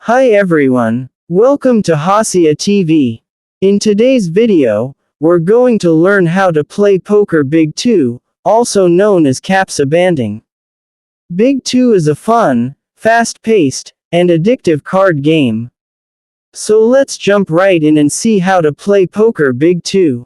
Hi everyone, welcome to Hasia TV. In today's video, we're going to learn how to play Poker Big 2, also known as Capsa banding. Big 2 is a fun, fast-paced, and addictive card game. So let's jump right in and see how to play Poker Big 2.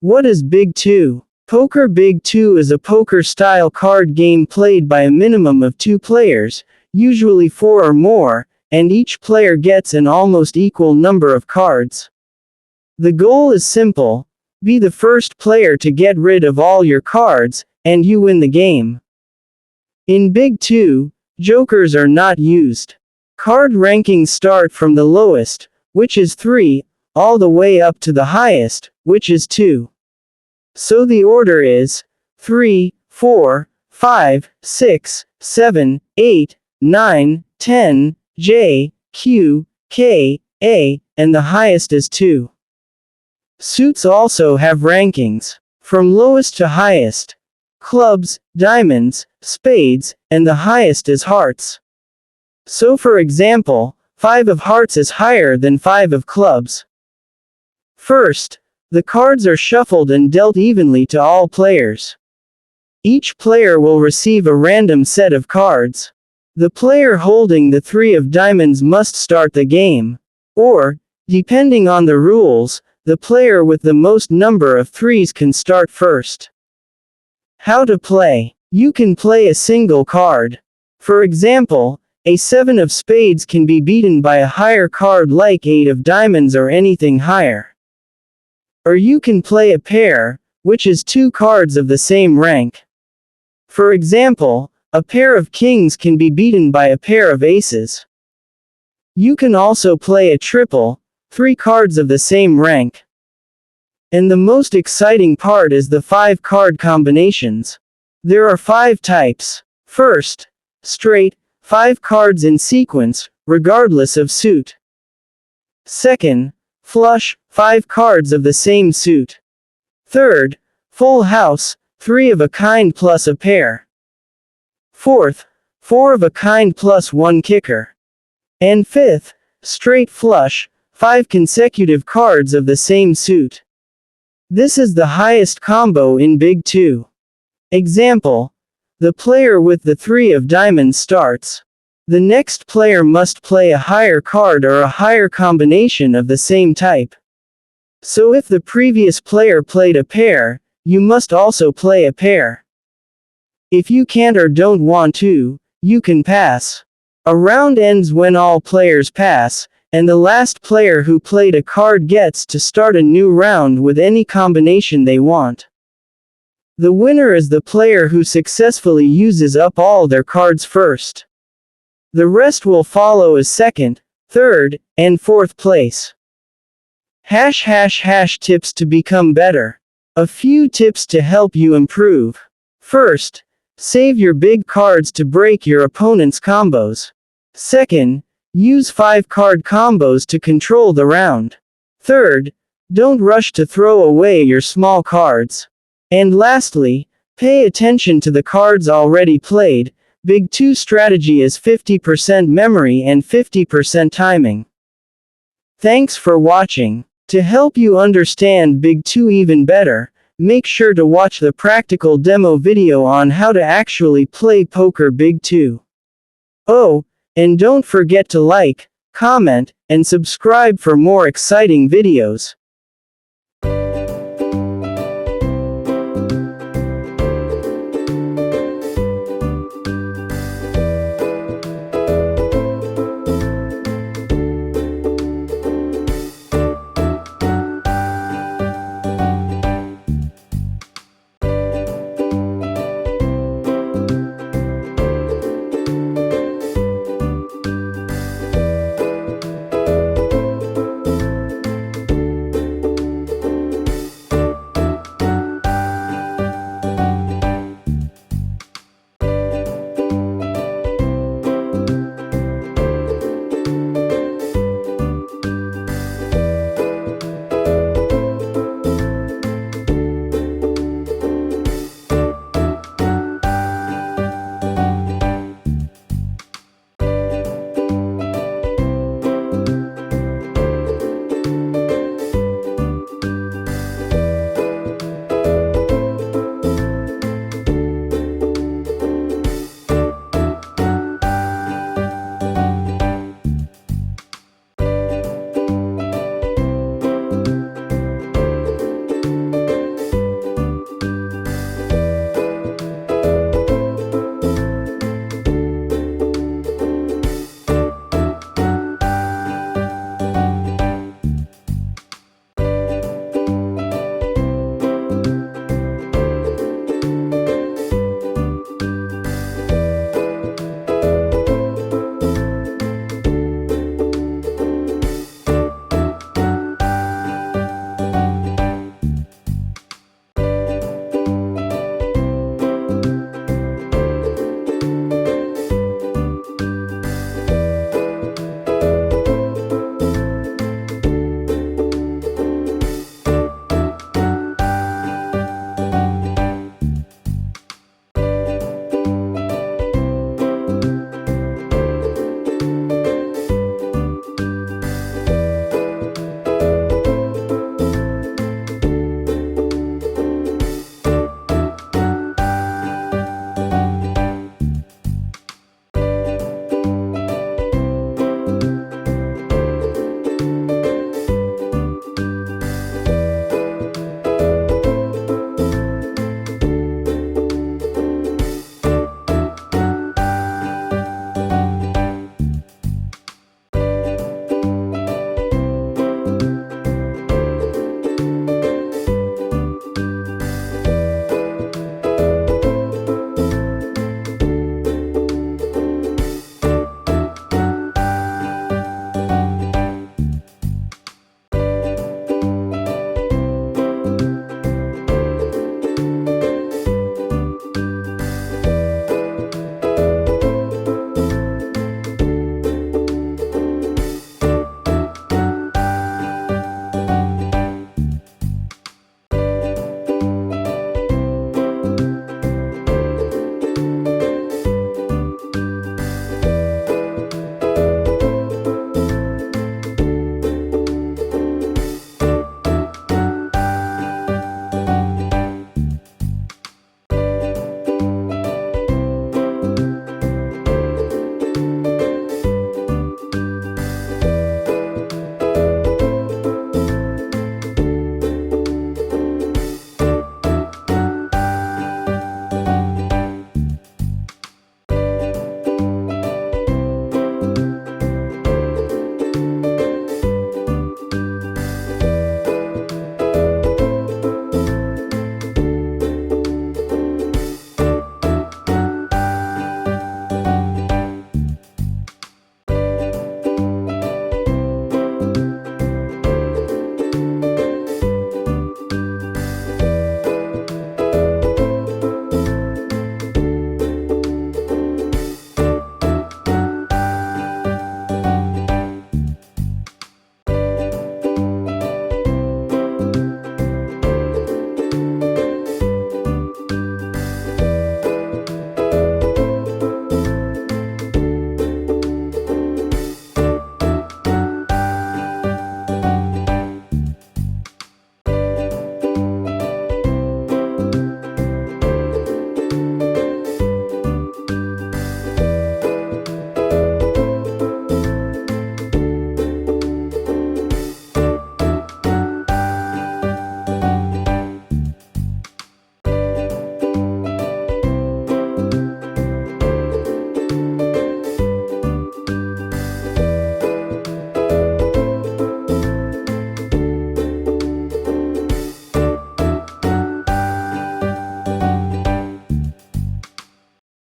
What is Big 2? Poker Big 2 is a poker-style card game played by a minimum of 2 players, usually 4 or more, and each player gets an almost equal number of cards. The goal is simple: be the first player to get rid of all your cards, and you win the game. In Big 2, jokers are not used. Card rankings start from the lowest, which is 3, all the way up to the highest, which is 2. So the order is 3, 4, 5, 6, 7, 8, 9, 10, J, Q, K, A, and the highest is 2. Suits also have rankings, from lowest to highest: clubs, diamonds, spades, and the highest is hearts. So for example, 5 of hearts is higher than 5 of clubs. First, the cards are shuffled and dealt evenly to all players. Each player will receive a random set of cards. The player holding the 3 of diamonds must start the game. Or, depending on the rules, the player with the most number of 3s can start first. How to play? You can play a single card. For example, a 7 of spades can be beaten by a higher card like 8 of diamonds or anything higher. Or you can play a pair, which is 2 cards of the same rank. For example, a pair of kings can be beaten by a pair of aces. You can also play a triple, 3 cards of the same rank. And the most exciting part is the 5 card combinations. There are 5 types. First, straight, 5 cards in sequence, regardless of suit. Second, flush, 5 cards of the same suit. Third, full house, 3 of a kind plus a pair. Fourth, 4 of a kind plus 1 kicker. And fifth, straight flush, 5 consecutive cards of the same suit. This is the highest combo in Big 2. Example: the player with the 3 of diamonds starts. The next player must play a higher card or a higher combination of the same type. So if the previous player played a pair, you must also play a pair. If you can't or don't want to, you can pass. A round ends when all players pass, and the last player who played a card gets to start a new round with any combination they want. The winner is the player who successfully uses up all their cards first. The rest will follow as second, third, and fourth place. Tips to become better. A few tips to help you improve. First, save your big cards to break your opponent's combos. Second, use 5 card combos to control the round. Third, don't rush to throw away your small cards. And lastly, pay attention to the cards already played. Big 2 strategy is 50% memory and 50% timing. Thanks for watching. To help you understand Big 2 even better, make sure to watch the practical demo video on how to actually play Poker Big 2. Oh, and don't forget to like, comment, and subscribe for more exciting videos.